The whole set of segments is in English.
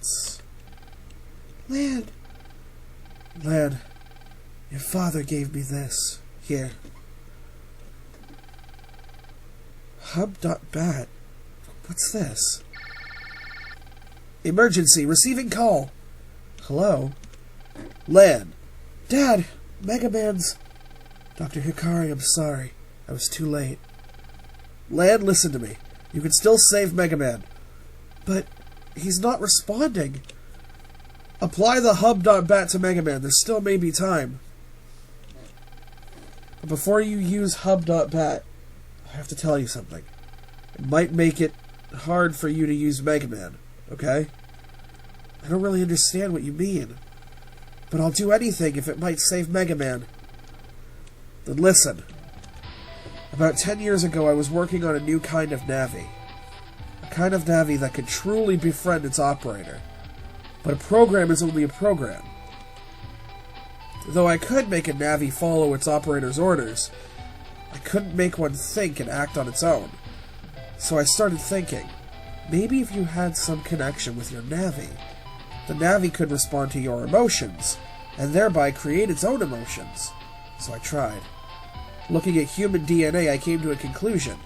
Bats. Lan, your father gave me this. Here. Hub.bat. What's this? Emergency. Receiving call. Hello? Lan. Dad! Megaman's... Dr. Hikari, I'm sorry. I was too late. Lan, listen to me. You can still save Megaman. But he's not responding. Apply the hub.bat to Megaman. There still may be time. But before you use hub.bat, I have to tell you something. It might make it hard for you to use Megaman, okay? I don't really understand what you mean. But I'll do anything if it might save Megaman. Then listen. About 10 years ago, I was working on a new kind of Navi. A kind of Navi that could truly befriend its operator. But a program is only a program. Though I could make a Navi follow its operator's orders, I couldn't make one think and act on its own. So I started thinking, maybe if you had some connection with your Navi, the Navi could respond to your emotions, and thereby create its own emotions. So I tried. Looking at human DNA, I came to a conclusion.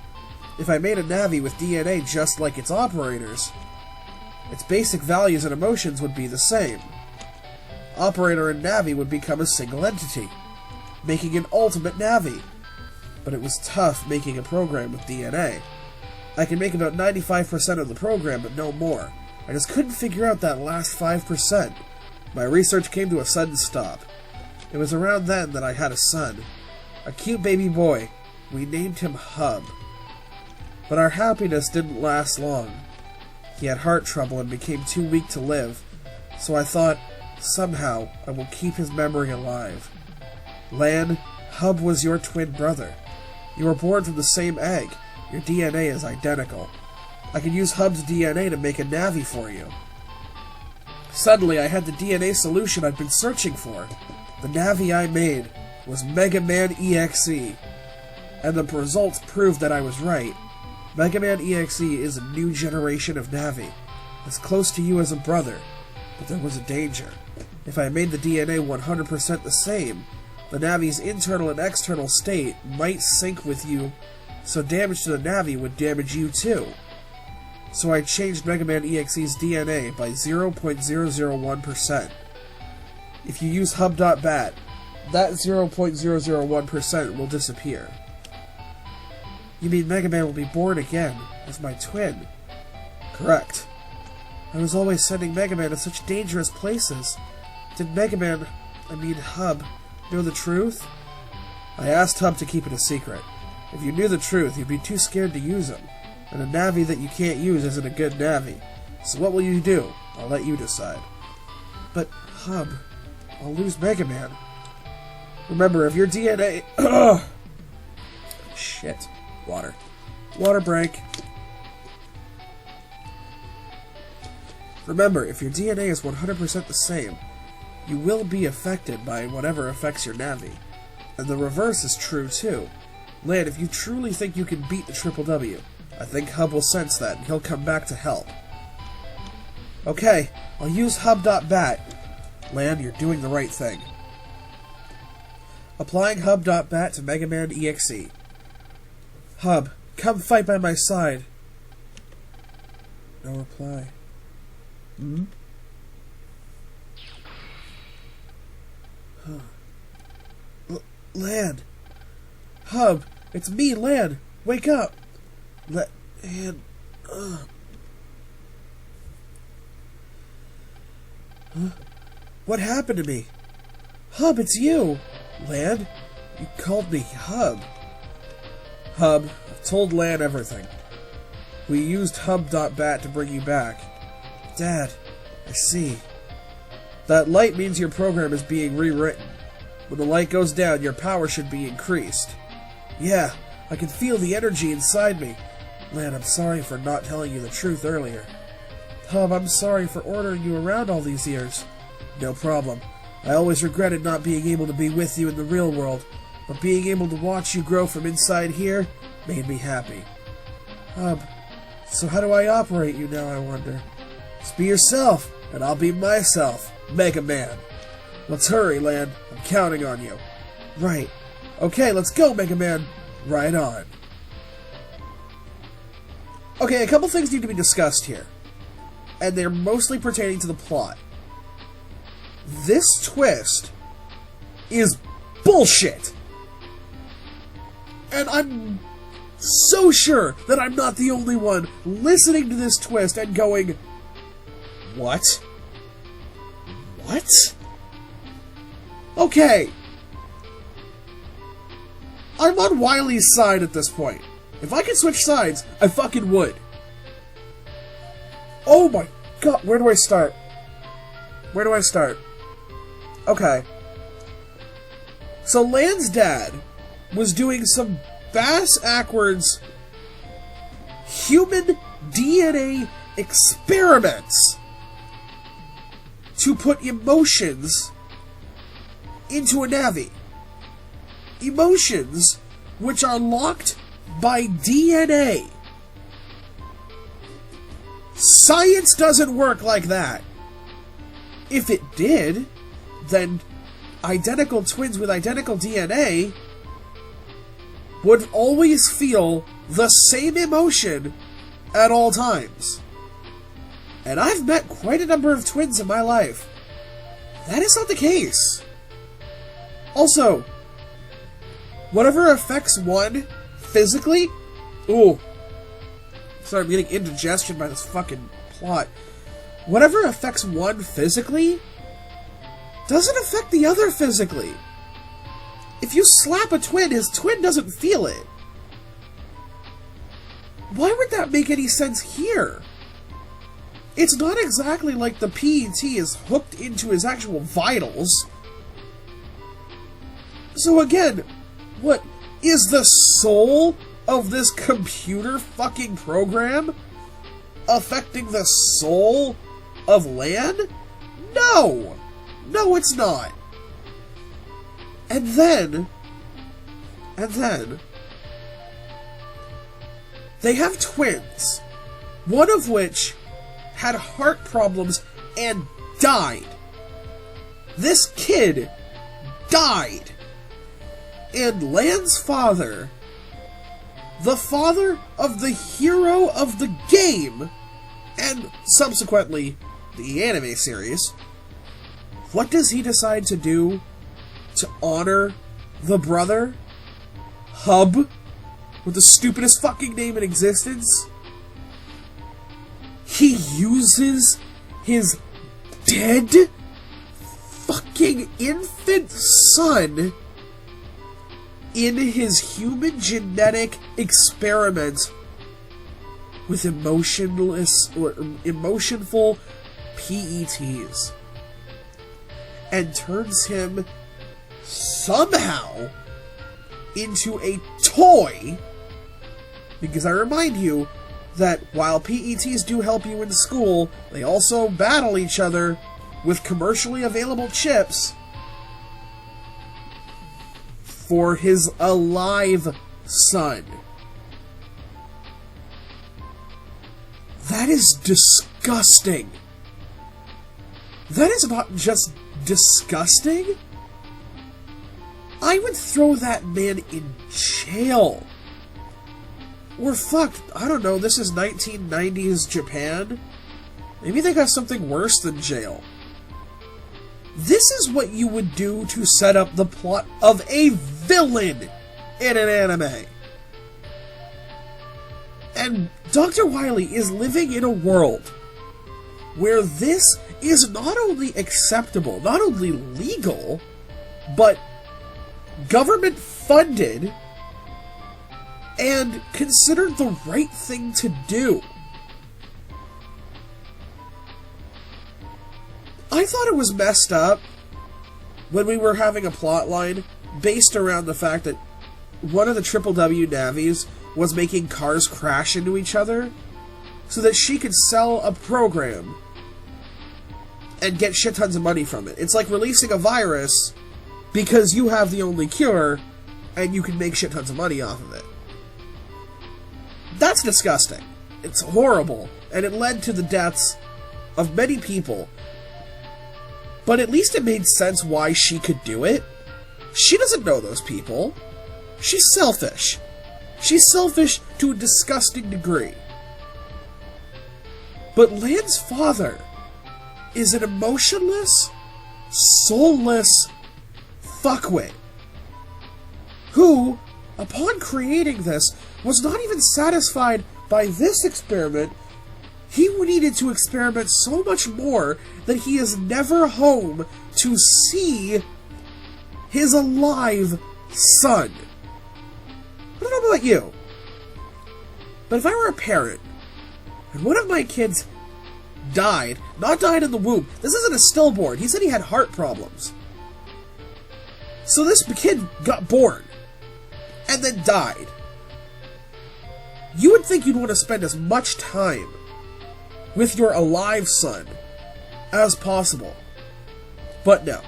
If I made a Navi with DNA just like its operators, its basic values and emotions would be the same. Operator and Navi would become a single entity, making an ultimate Navi. But it was tough making a program with DNA. I can make about 95% of the program, but no more. I just couldn't figure out that last 5%. My research came to a sudden stop. It was around then that I had a son. A cute baby boy. We named him Hub. But our happiness didn't last long. He had heart trouble and became too weak to live, so I thought, somehow, I will keep his memory alive. Lan, Hub was your twin brother. You were born from the same egg. Your DNA is identical. I could use Hub's DNA to make a Navi for you. Suddenly, I had the DNA solution I'd been searching for. The Navi I made was Megaman EXE, and the results proved that I was right. Megaman EXE is a new generation of Navi, as close to you as a brother, but there was a danger. If I made the DNA 100% the same, the Navi's internal and external state might sync with you, so damage to the Navi would damage you too. So I changed Megaman EXE's DNA by 0.001%. If you use hub.bat, that 0.001% will disappear. You mean Megaman will be born again, as my twin? Correct. I was always sending Megaman to such dangerous places. Did Hub, know the truth? I asked Hub to keep it a secret. If you knew the truth, you'd be too scared to use him. And a Navi that you can't use isn't a good Navi. So what will you do? I'll let you decide. But, Hub, I'll lose Megaman. Remember, if your DNA... Shit. Water. Water break. Remember, if your DNA is 100% the same, you will be affected by whatever affects your Navi. And the reverse is true, too. Lan, if you truly think you can beat the Triple W, I think Hub will sense that, and he'll come back to help. Okay, I'll use hub.bat. Lan, you're doing the right thing. Applying hub.bat to Megaman EXE. Hub, come fight by my side. No reply. Lan! Hub! It's me, Lan! Wake up! Lan... Huh? What happened to me? Hub, it's you! Lan? You called me Hub. Hub, I've told Lan everything. We used hub.bat to bring you back. Dad, I see. That light means your program is being rewritten. When the light goes down, your power should be increased. Yeah, I can feel the energy inside me. Lan, I'm sorry for not telling you the truth earlier. Hub, I'm sorry for ordering you around all these years. No problem. I always regretted not being able to be with you in the real world, but being able to watch you grow from inside here made me happy. Hub, so how do I operate you now, I wonder? Just be yourself. and I'll be myself, Megaman. Let's hurry, Lan. I'm counting on you. Right. Okay, let's go, Megaman. Right on. Okay, a couple things need to be discussed here, and they're mostly pertaining to the plot. This twist is bullshit. And I'm so sure that I'm not the only one listening to this twist and going, what? What? Okay. I'm on Wily's side at this point. If I could switch sides, I fucking would. Oh my god, where do I start? Where do I start? Okay. So Lan's dad was doing some bass-ackwards human DNA experiments to put emotions into a Navi. Emotions which are locked by DNA. Science doesn't work like that. If it did, then identical twins with identical DNA would always feel the same emotion at all times. And I've met quite a number of twins in my life. That is not the case. Also, whatever affects one physically... Ooh. Sorry, I'm getting indigestion by this fucking plot. Whatever affects one physically doesn't affect the other physically. If you slap a twin, his twin doesn't feel it. Why would that make any sense here? It's not exactly like the PET is hooked into his actual vitals. So again, what is the soul of this computer fucking program affecting the soul of Lan? No! No, it's not. And then, they have twins, one of which had heart problems and died. This kid died. And Lan's father, the father of the hero of the game, and subsequently the anime series, what does he decide to do to honor the brother? Hub, with the stupidest fucking name in existence. He uses his dead fucking infant son in his human genetic experiment with emotionful PETs, and turns him somehow into a toy, because I remind you that while PETs do help you in school, they also battle each other with commercially available chips for his alive son. That is disgusting. That is not just disgusting. I would throw that man in jail. Or fuck, I don't know, this is 1990s Japan. Maybe they got something worse than jail. This is what you would do to set up the plot of a villain in an anime. And Dr. Wily is living in a world where this is not only acceptable, not only legal, but government funded and considered the right thing to do. I thought it was messed up when we were having a plot line based around the fact that one of the Triple W Navis was making cars crash into each other so that she could sell a program and get shit tons of money from it. It's like releasing a virus because you have the only cure and you can make shit tons of money off of it. That's disgusting. It's horrible, and it led to the deaths of many people. But at least it made sense why she could do it. She doesn't know those people. She's selfish. She's selfish to a disgusting degree. But Lan's father is an emotionless, soulless fuckwit who, upon creating this, was not even satisfied by this experiment. He needed to experiment so much more that he is never home to see his alive son. I don't know about you, but if I were a parent, and one of my kids died, not died in the womb, this isn't a stillborn, he said he had heart problems. So this kid got born, and then died. You would think you'd want to spend as much time with your alive son as possible. But no.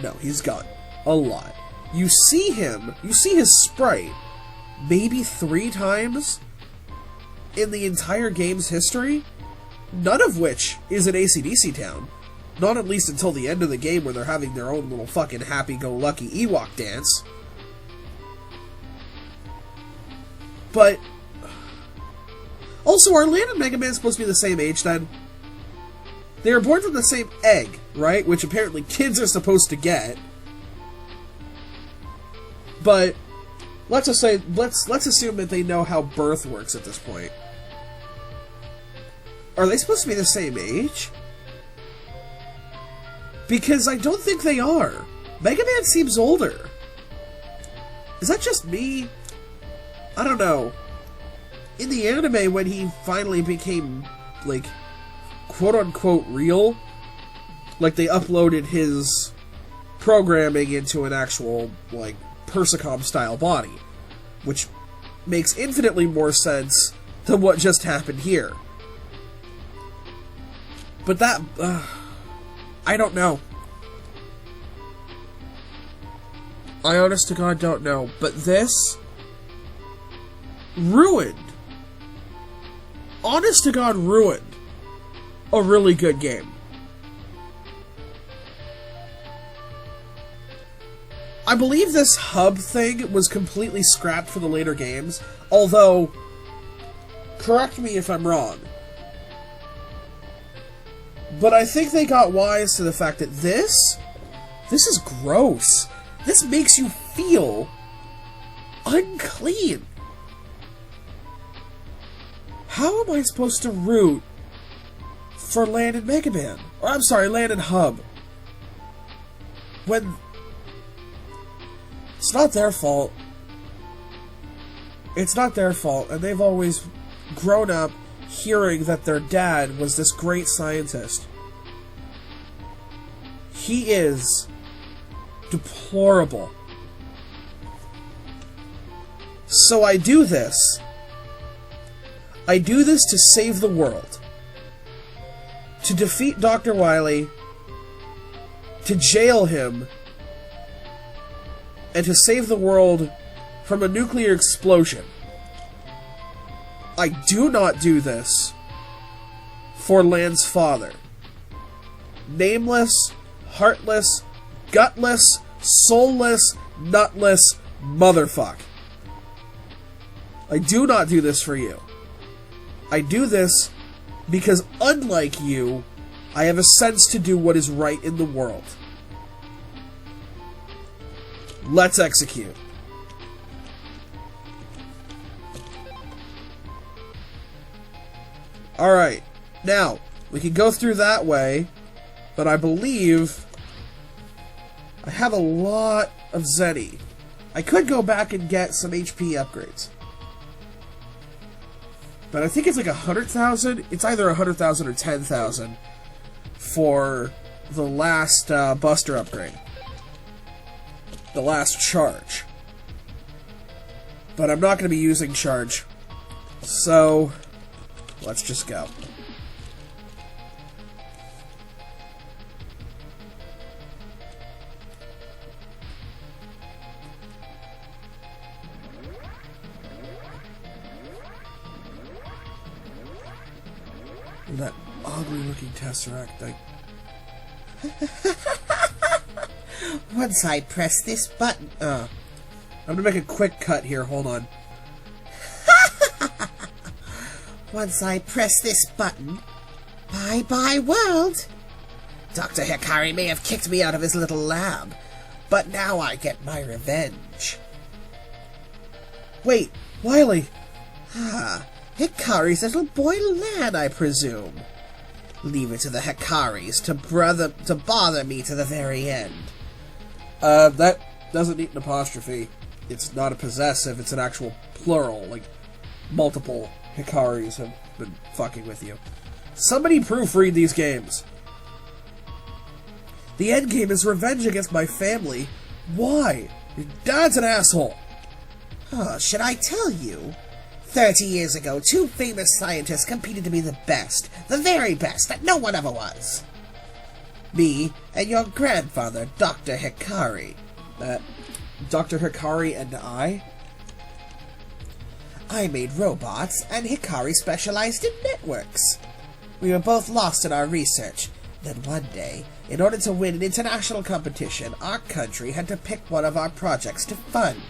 No, he's gone. A lot. You see him, you see his sprite, maybe 3 times in the entire game's history, none of which is an AC/DC town. Not at least until the end of the game where they're having their own little fucking happy-go-lucky Ewok dance. But also, are Lan and Megaman supposed to be the same age then? They were born from the same egg, right? Which apparently kids are supposed to get. But let's just say, let's assume that they know how birth works at this point. Are they supposed to be the same age? Because I don't think they are. Megaman seems older. Is that just me? I don't know. In the anime, when he finally became, like, quote-unquote real, like, they uploaded his programming into an actual, like, Persicom-style body, which makes infinitely more sense than what just happened here. But that, I don't know. I honest to God don't know. But this ruined, honest to God ruined, a really good game. I believe this hub thing was completely scrapped for the later games, although, correct me if I'm wrong, but I think they got wise to the fact that this is gross. This makes you feel unclean. How am I supposed to root for Lan and Megaman? Or, I'm sorry, Lan and Hub. When it's not their fault. It's not their fault, and they've always grown up hearing that their dad was this great scientist. He is deplorable. So I do this. I do this to save the world. To defeat Dr. Wily. To jail him. And to save the world from a nuclear explosion. I do not do this for Lan's father. Nameless, heartless, gutless, soulless, nutless motherfuck. I do not do this for you. I do this because, unlike you, I have a sense to do what is right in the world. Let's execute. Alright, now, we can go through that way, but I believe I have a lot of Zenny. I could go back and get some HP upgrades. But I think it's like 100,000. It's either 100,000 or 10,000 for the last Buster upgrade. The last charge. But I'm not going to be using charge. So, let's just go. ugly looking Tesseract. Once I press this button... I'm gonna make a quick cut here, hold on. Once I press this button... Bye-bye, world! Dr. Hikari may have kicked me out of his little lab, but now I get my revenge. Wait, Wily! Hikari's little boy lad, I presume. Leave it to the Hikaris to bother me to the very end. That doesn't need an apostrophe. It's not a possessive, it's an actual plural. Like, multiple Hikaris have been fucking with you. Somebody proofread these games. The endgame is revenge against my family. Why? Your dad's an asshole. Should I tell you? 30 years ago, 2 famous scientists competed to be the best, the very best that no one ever was. Me and your grandfather, Dr. Hikari. Dr. Hikari and I? I made robots, and Hikari specialized in networks. We were both lost in our research. Then one day, in order to win an international competition, our country had to pick one of our projects to fund.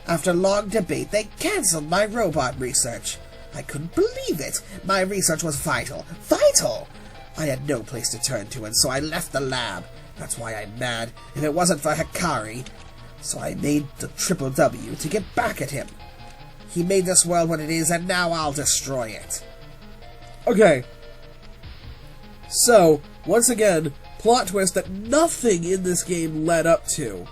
After long debate, they cancelled my robot research. I couldn't believe it. My research was vital. Vital! I had no place to turn to, and so I left the lab. That's why I'm mad, if it wasn't for Hikari. So I made the Triple W to get back at him. He made this world what it is, and now I'll destroy it. Okay. So, once again, plot twist that nothing in this game led up to.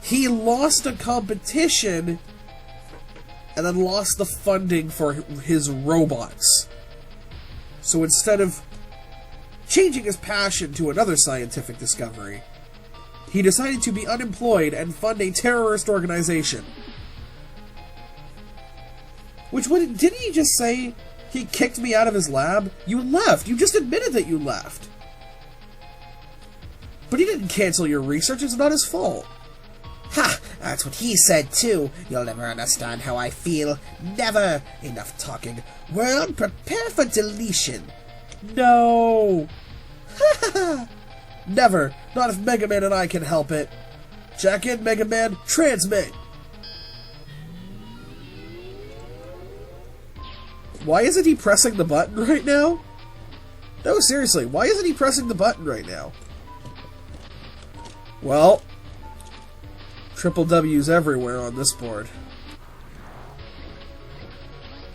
He lost a competition and then lost the funding for his robots. So instead of changing his passion to another scientific discovery, he decided to be unemployed and fund a terrorist organization. Didn't he just say he kicked me out of his lab? You left. You just admitted that you left. But he didn't cancel your research. It's not his fault. Ha! That's what he said too. You'll never understand how I feel. Never. Enough talking. World, prepare for deletion. No. Never. Not if Megaman and I can help it. Jack in, Megaman. Transmit. Why isn't he pressing the button right now? No, seriously, why isn't he pressing the button right now? Well, triple W's everywhere on this board.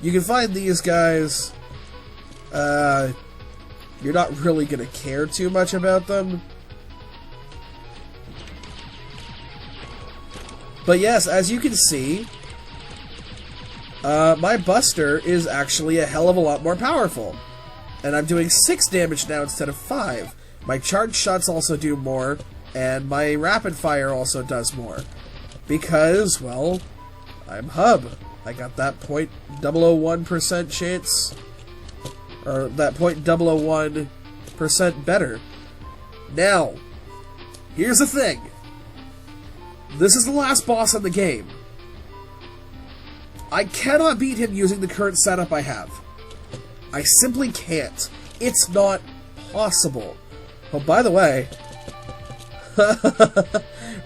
You can find these guys. You're not really going to care too much about them. But yes, as you can see, my Buster is actually a hell of a lot more powerful. And I'm doing 6 damage now instead of 5. My charge shots also do more, and my rapid fire also does more. Because, well, I'm Hub. I got that 0.001% chance, or that 0.001% better. Now, here's the thing. This is the last boss in the game. I cannot beat him using the current setup I have. I simply can't. It's not possible. Oh, by the way,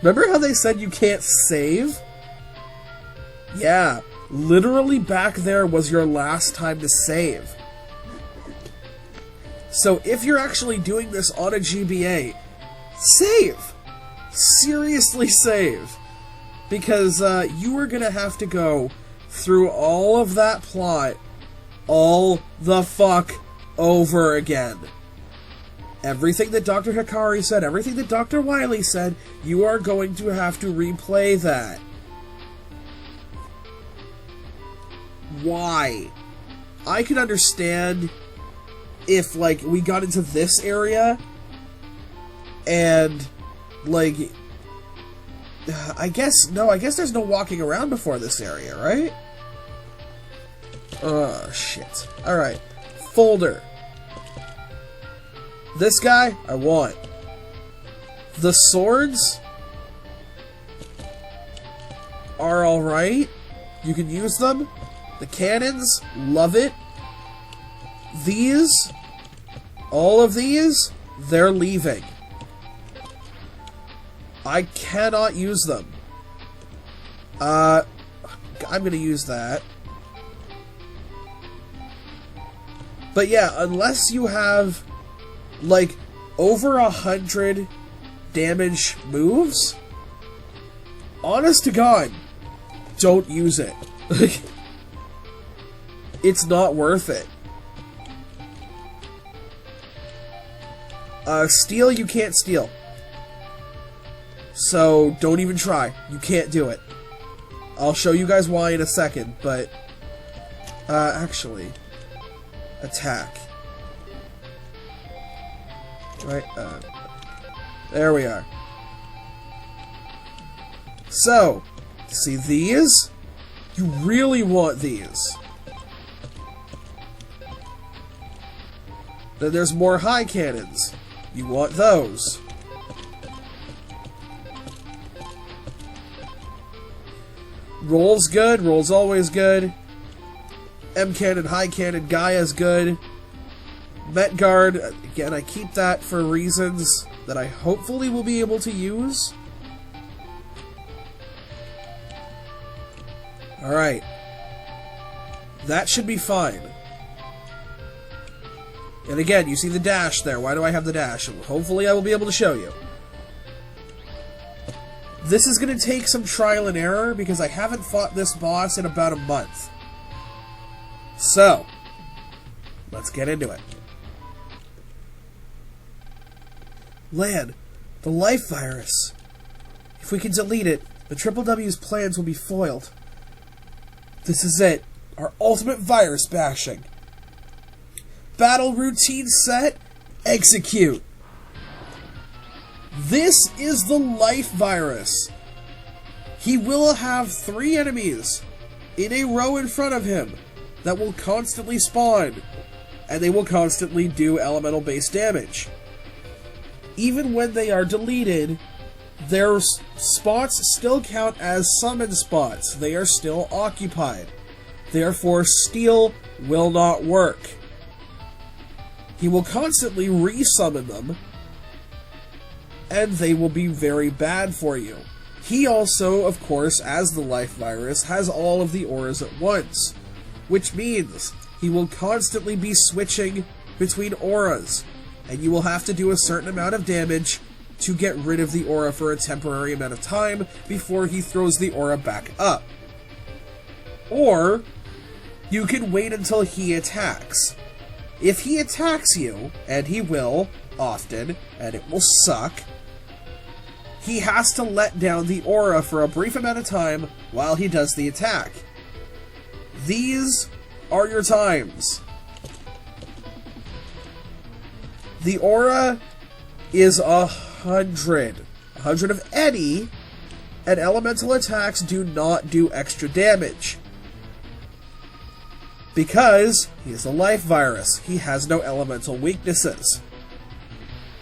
remember how they said you can't save? Yeah, literally back there was your last time to save. So if you're actually doing this on a GBA, save! Seriously save! Because you are going to have to go through all of that plot all the fuck over again. Everything that Dr. Hikari said, everything that Dr. Wily said, you are going to have to replay that. Why? I could understand if, like, we got into this area and, like, I guess there's no walking around before this area, right? Oh, shit. Alright. Folder. This guy, I want. The swords are alright. You can use them. The cannons, love it. these, all of these, they're leaving. I cannot use them. I'm gonna use that. But yeah, unless you have, like, over 100 damage moves, honest to God, don't use it. It's not worth it. Steal, you can't steal. So, don't even try. You can't do it. I'll show you guys why in a second, but... actually... Attack. Right, there we are. So, see these? You really want these. Then there's more high cannons. You want those. Roll's good. Roll's always good. M cannon, high cannon, Gaia's good. Met guard, again, I keep that for reasons that I hopefully will be able to use. Alright. That should be fine. And again, you see the dash there. Why do I have the dash? Hopefully I will be able to show you. This is going to take some trial and error because I haven't fought this boss in about a month. So, let's get into it. Lan, the life virus. If we can delete it, the Triple W's plans will be foiled. This is it. Our ultimate virus bashing. Battle routine set. Execute. This is the life virus. He will have 3 enemies in a row in front of him that will constantly spawn, and they will constantly do elemental-based damage. Even when they are deleted, their spots still count as summon spots. They are still occupied. Therefore, steal will not work. He will constantly resummon them, and they will be very bad for you. He also, of course, as the life virus, has all of the auras at once, which means he will constantly be switching between auras, and you will have to do a certain amount of damage to get rid of the aura for a temporary amount of time before he throws the aura back up. Or, you can wait until he attacks. If he attacks you, and he will, often, and it will suck, he has to let down the aura for a brief amount of time while he does the attack. These are your times. The aura is 100. 100 of any, and elemental attacks do not do extra damage. Because he is a life virus. He has no elemental weaknesses.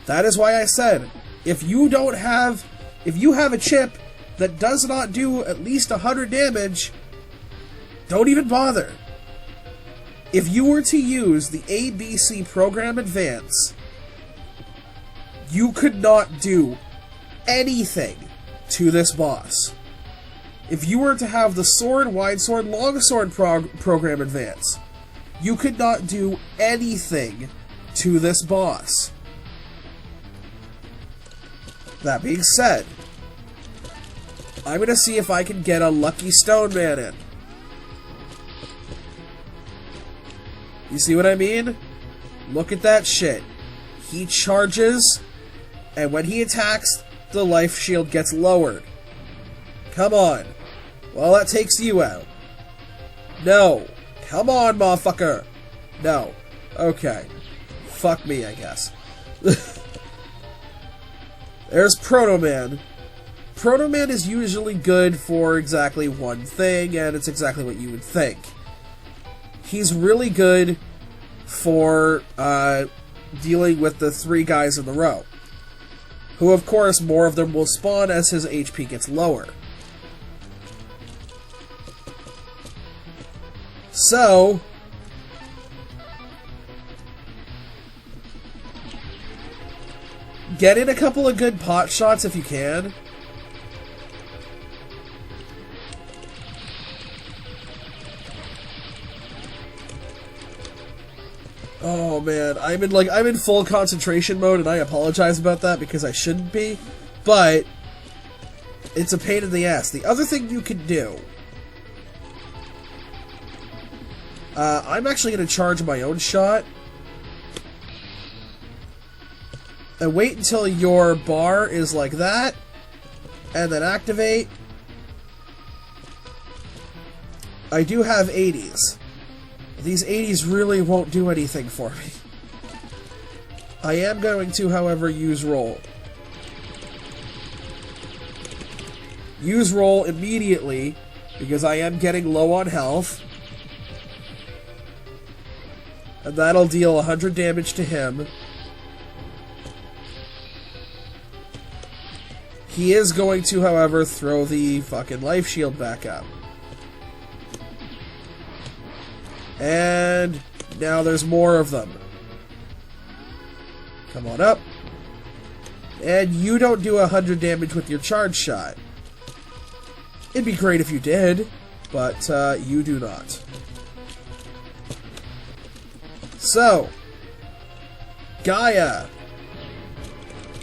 That is why I said, if you have a chip that does not do at least 100 damage, don't even bother. If you were to use the ABC Program Advance, you could not do anything to this boss. If you were to have the Sword, Wide Sword, Long Sword Program Advance, you could not do anything to this boss. That being said, I'm going to see if I can get a Lucky Stone Man in. You see what I mean? Look at that shit. He charges, and when he attacks, the life shield gets lowered. Come on. Well, that takes you out. No. Come on, motherfucker. No. Okay. Fuck me, I guess. There's Proto Man. Proto Man is usually good for exactly one thing, and it's exactly what you would think. He's really good for dealing with the 3 guys in the row, who, of course, more of them will spawn as his HP gets lower. So, Get in a couple of good pot shots if you can. Oh man, I'm in full concentration mode, and I apologize about that because I shouldn't be, but it's a pain in the ass. The other thing you can do, I'm actually going to charge my own shot, and wait until your bar is like that, and then activate. I do have 80s. These 80s really won't do anything for me. I am going to, however, use roll. Use roll immediately, because I am getting low on health. And that'll deal 100 damage to him. He is going to, however, throw the fucking life shield back up. And now there's more of them. Come on up. And you don't do 100 damage with your charge shot. It'd be great if you did, but you do not. So, Gaia.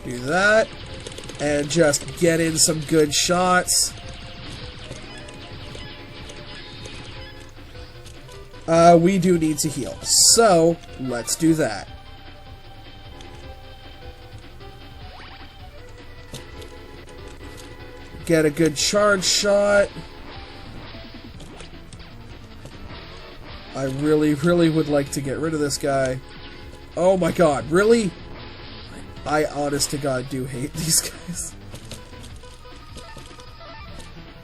Do that. And just get in some good shots. We do need to heal. So, let's do that. Get a good charge shot. I really, really would like to get rid of this guy. Oh my god, really? I honest to god do hate these guys.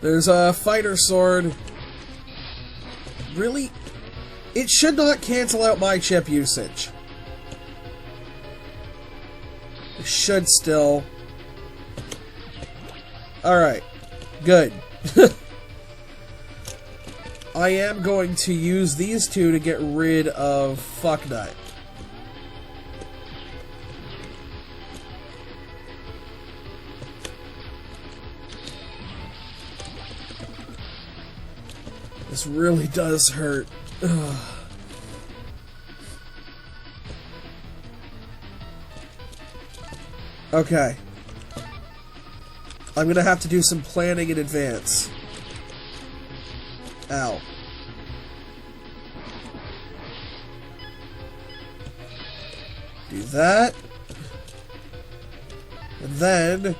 There's a fighter sword. Really? It should not cancel out my chip usage. It should still. Alright. Good. I am going to use these two to get rid of Fucknut. This really does hurt. Ugh. Okay. I'm gonna have to do some planning in advance. Ow. Do that. And then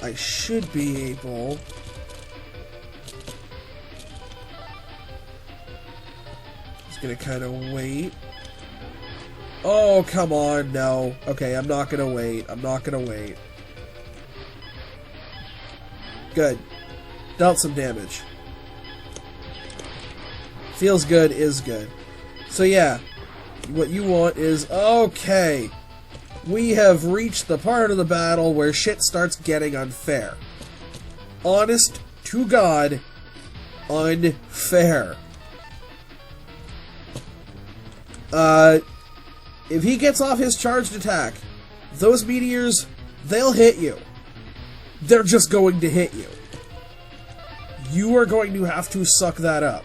I should be able... Just gonna kind of wait. Oh, come on, no. Okay, I'm not gonna wait. I'm not gonna wait. Good. Dealt some damage. Feels good, is good. So yeah, what you want is... Okay! We have reached the part of the battle where shit starts getting unfair. Honest to God, unfair. If he gets off his charged attack, those meteors, they'll hit you. They're just going to hit you. You are going to have to suck that up.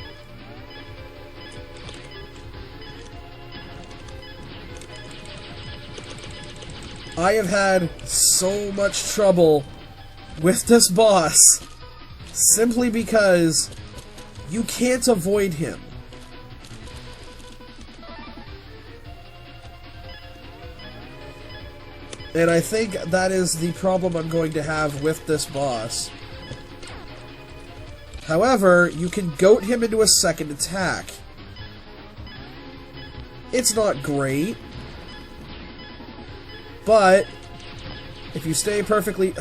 I have had so much trouble with this boss simply because you can't avoid him. And I think that is the problem I'm going to have with this boss. However, you can goat him into a second attack. It's not great. But, if you stay perfectly...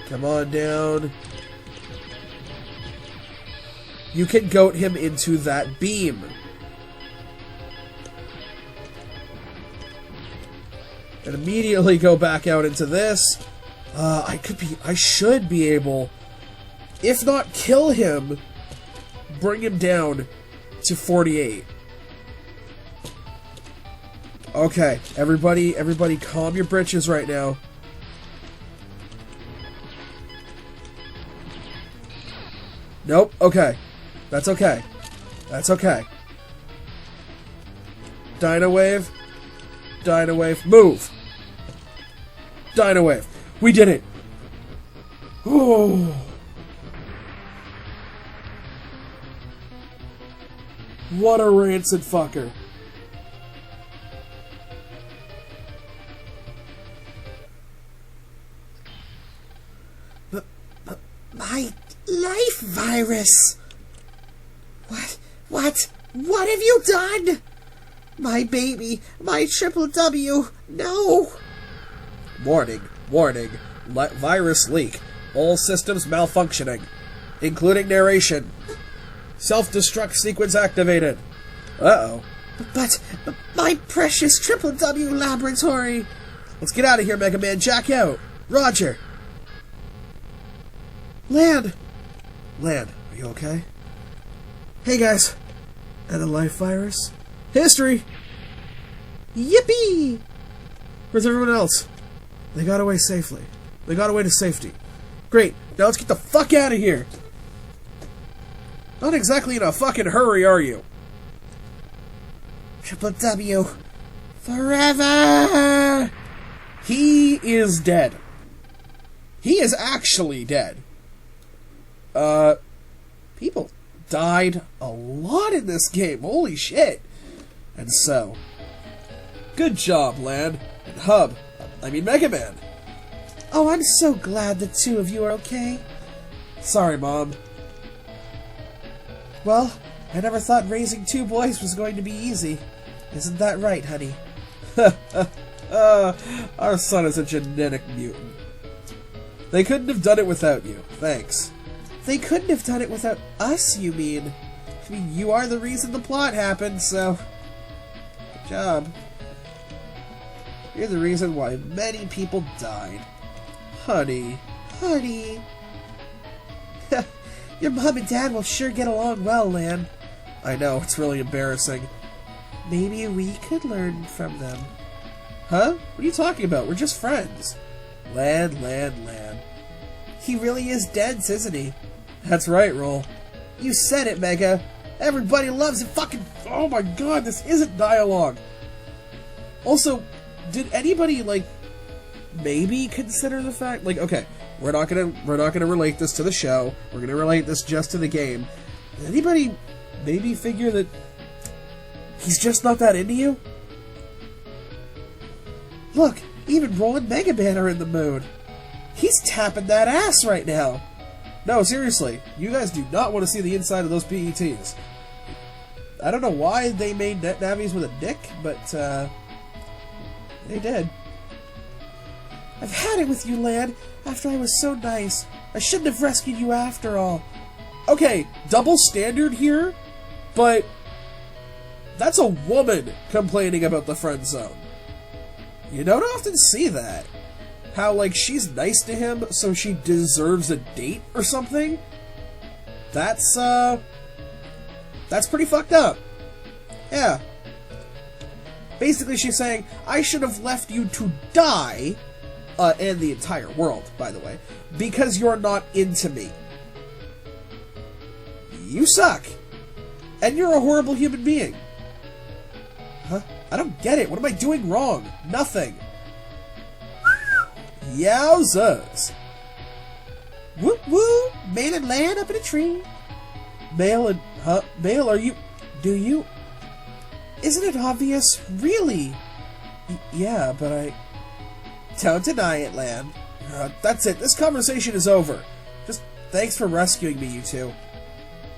Come on down. You can goat him into that beam. And immediately go back out into this. I should be able, if not kill him, bring him down to 48. Okay, everybody calm your britches right now. Nope, okay. That's okay. That's okay. Dino Wave. Dino Wave. Move! Dino Wave. We did it! Oh. What a rancid fucker. My life virus! What have you done? My baby, my triple W, no! Warning, virus leak. All systems malfunctioning, including narration. Self-destruct sequence activated. Uh-oh. But my precious triple W laboratory! Let's get out of here, Megaman. Jack out. Roger. Land, are you okay? Hey guys, and the life virus? History! Yippee! Where's everyone else? They got away safely. They got away to safety. Great, now let's get the fuck out of here! Not exactly in a fucking hurry, are you? Triple W, forever! He is dead. He is actually dead. People died a lot in this game. Holy shit. And so, good job, Land. And Megaman. Oh, I'm so glad the two of you are okay. Sorry, Mom. Well, I never thought raising two boys was going to be easy. Isn't that right, honey? Our son is a genetic mutant. They couldn't have done it without you. Thanks. They couldn't have done it without us, you mean? I mean, you are the reason the plot happened, so... Good job. You're the reason why many people died. Honey. Honey. Your mom and dad will sure get along well, Lan. I know, it's really embarrassing. Maybe we could learn from them. Huh? What are you talking about? We're just friends. Lan. He really is dense, isn't he? That's right, Roll. You said it, Mega. Everybody loves it. Fucking... Oh my god, this isn't dialogue. Also, did anybody, maybe consider the fact... okay, we're not gonna relate this to the show. We're gonna relate this just to the game. Did anybody maybe figure that he's just not that into you? Look, even Roll and Megaman are in the mood. He's tapping that ass right now. No, seriously, you guys do not want to see the inside of those PETs. I don't know why they made net navies with a dick, but, they did. I've had it with you, Lan, after I was so nice. I shouldn't have rescued you after all. Okay, double standard here, but that's a woman complaining about the friend zone. You don't often see that. How, she's nice to him, so she deserves a date or something? That's pretty fucked up. Yeah. Basically, she's saying, I should have left you to die, and the entire world, by the way, because you're not into me. You suck. And you're a horrible human being. Huh? I don't get it. What am I doing wrong? Nothing. Yowzers. Whoop whoop! Mail and Lan up in a tree. Mail, are you... Do you... Isn't it obvious? Really? Yeah, but I... Don't deny it, Lan. That's it. This conversation is over. Just thanks for rescuing me, you two.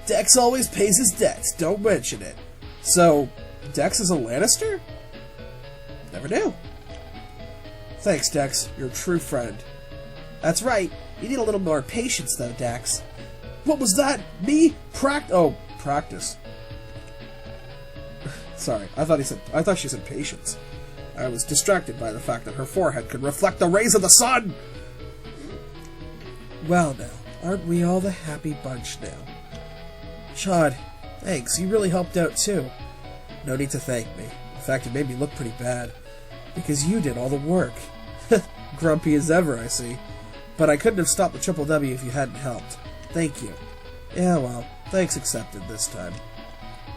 Dex always pays his debts. Don't mention it. So, Dex is a Lannister? Never knew. Thanks, Dex. You're a true friend. That's right. You need a little more patience, though, Dex. What was that? Me? Practice. Sorry, I thought she said patience. I was distracted by the fact that her forehead could reflect the rays of the sun! Well now, aren't we all the happy bunch now? Sean, thanks. You really helped out too. No need to thank me. In fact, it made me look pretty bad. Because you did all the work. Grumpy as ever, I see. But I couldn't have stopped the Triple W if you hadn't helped. Thank you. Yeah, well, thanks accepted this time.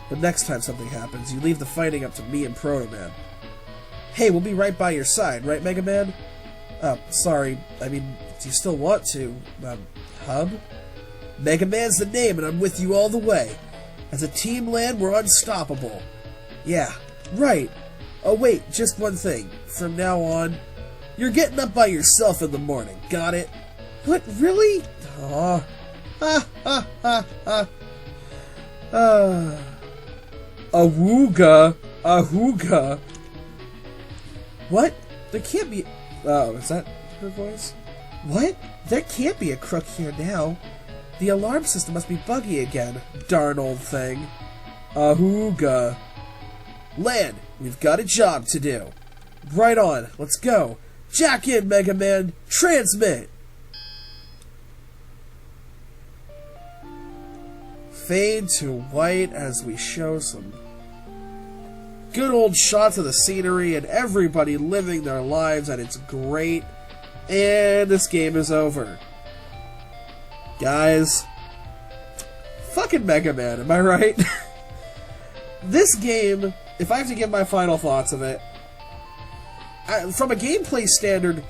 But next time something happens, you leave the fighting up to me and Proto Man. Hey, we'll be right by your side, right, Megaman? Sorry, I mean, do you still want to, Hub? Megaman's the name, and I'm with you all the way. As a team land, we're unstoppable. Yeah, right. Oh wait, just one thing. From now on, you're getting up by yourself in the morning, got it? What, really? Aw. Awooga. Ahooga. What? There can't be... Oh, is that her voice? What? There can't be a crook here now. The alarm system must be buggy again. Darn old thing. Ahooga. Lan, we've got a job to do. Right on, let's go. Jack in, Mega Man. Transmit. Fade to white as we show some good old shots of the scenery and everybody living their lives, and it's great. And this game is over. Guys, fucking Mega Man, am I right? This game, if I have to give my final thoughts of it, from a gameplay standard,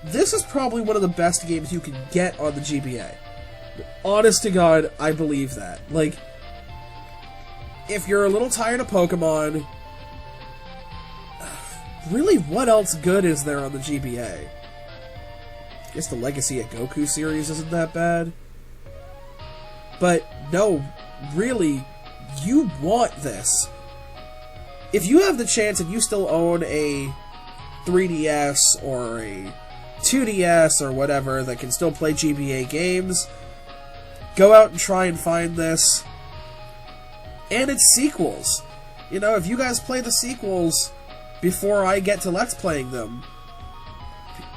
this is probably one of the best games you can get on the GBA. Honest to God, I believe that. Like, if you're a little tired of Pokemon, really, what else good is there on the GBA? I guess the Legacy of Goku series isn't that bad. But, no, really, you want this. If you have the chance and you still own a 3DS or a 2DS or whatever that can still play GBA games, go out and try and find this. And its sequels. You know, if you guys play the sequels before I get to Let's Playing them,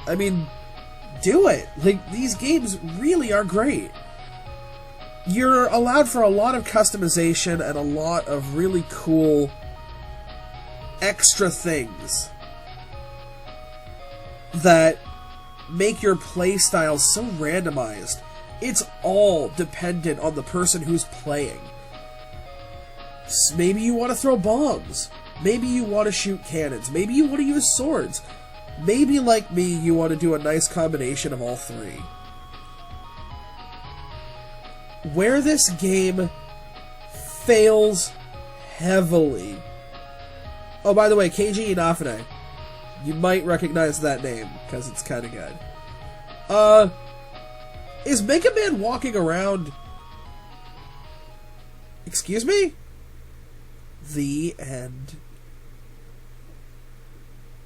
I mean, do it. Like, these games really are great. You're allowed for a lot of customization and a lot of really cool extra things that make your playstyle so randomized. It's all dependent on the person who's playing. Maybe you want to throw bombs. Maybe you want to shoot cannons. Maybe you want to use swords. Maybe, like me, you want to do a nice combination of all three. Where this game fails heavily... Oh, by the way, Keiji Inafune. You might recognize that name, because it's kind of good. Is Mega Man walking around... Excuse me? The end.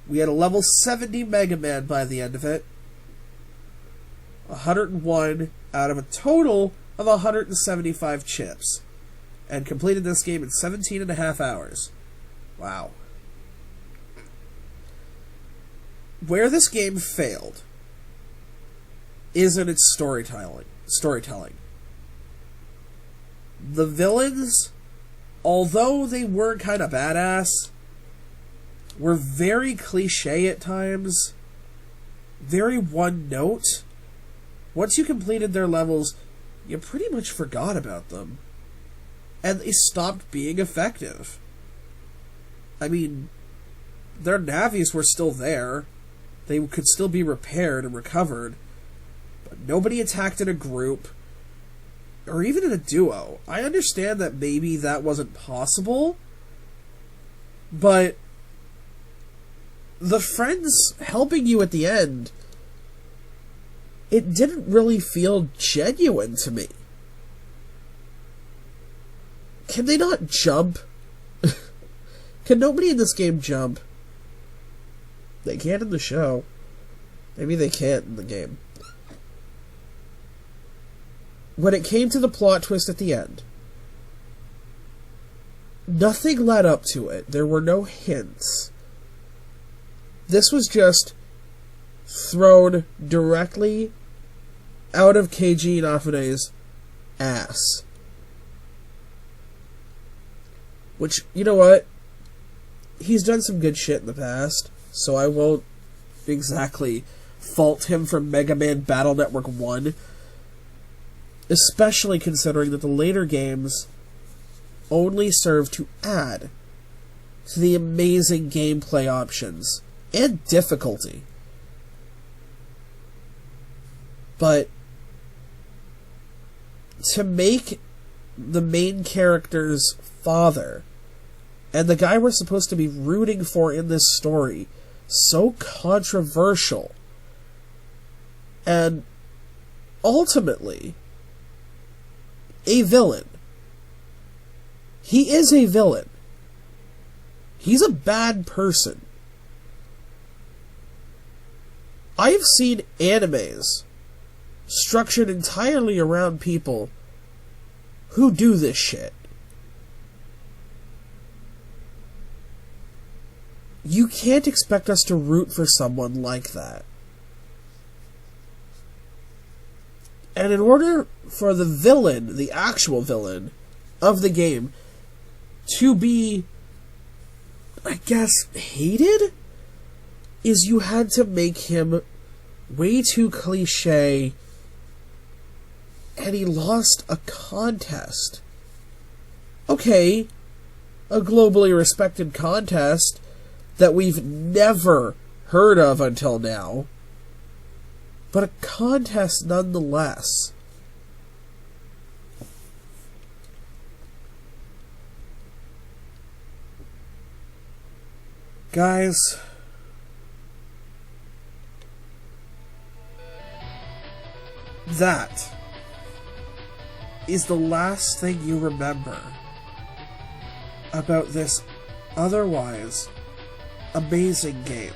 We had a level 70 Mega Man by the end of it. 101 out of a total of 175 chips. And completed this game in 17.5 hours. Wow. Where this game failed is in its storytelling. The villains, although they were kind of badass, were very cliche at times, very one note. Once you completed their levels, you pretty much forgot about them. And they stopped being effective. I mean, their navies were still there. They could still be repaired and recovered. But nobody attacked in a group. Or even in a duo. I understand that maybe that wasn't possible. But the friends helping you at the end, it didn't really feel genuine to me. Can they not jump? Can nobody in this game jump? They can in the show. Maybe they can't in the game. When it came to the plot twist at the end, nothing led up to it. There were no hints. This was just thrown directly out of Keiji Inafune's ass. Which, you know what? He's done some good shit in the past, so I won't exactly fault him for Mega Man Battle Network 1, especially considering that the later games only serve to add to the amazing gameplay options and difficulty. But to make the main character's father and the guy we're supposed to be rooting for in this story so controversial and ultimately a villain. He is a villain. He's a bad person. I've seen animes structured entirely around people who do this shit. You can't expect us to root for someone like that. And in order for the villain, the actual villain of the game, to be, I guess, hated, is you had to make him way too cliche, and he lost a contest. Okay, a globally respected contest that we've never heard of until now, but a contest nonetheless. Guys, that is the last thing you remember about this otherwise amazing game.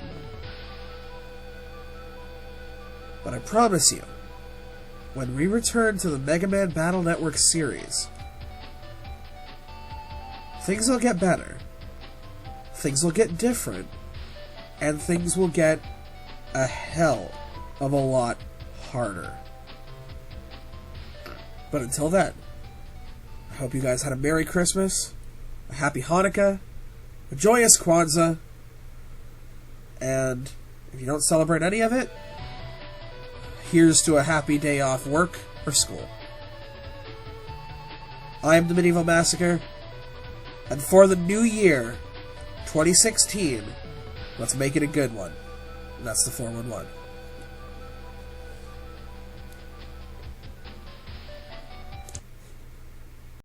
But I promise you, when we return to the Mega Man Battle Network series, things will get better, things will get different, and things will get a hell of a lot harder. But until then, I hope you guys had a Merry Christmas, a Happy Hanukkah, a joyous Kwanzaa, and if you don't celebrate any of it, here's to a happy day off work or school. I am the Medieval Massacre, and for the new year, 2016, let's make it a good one. And that's the 411.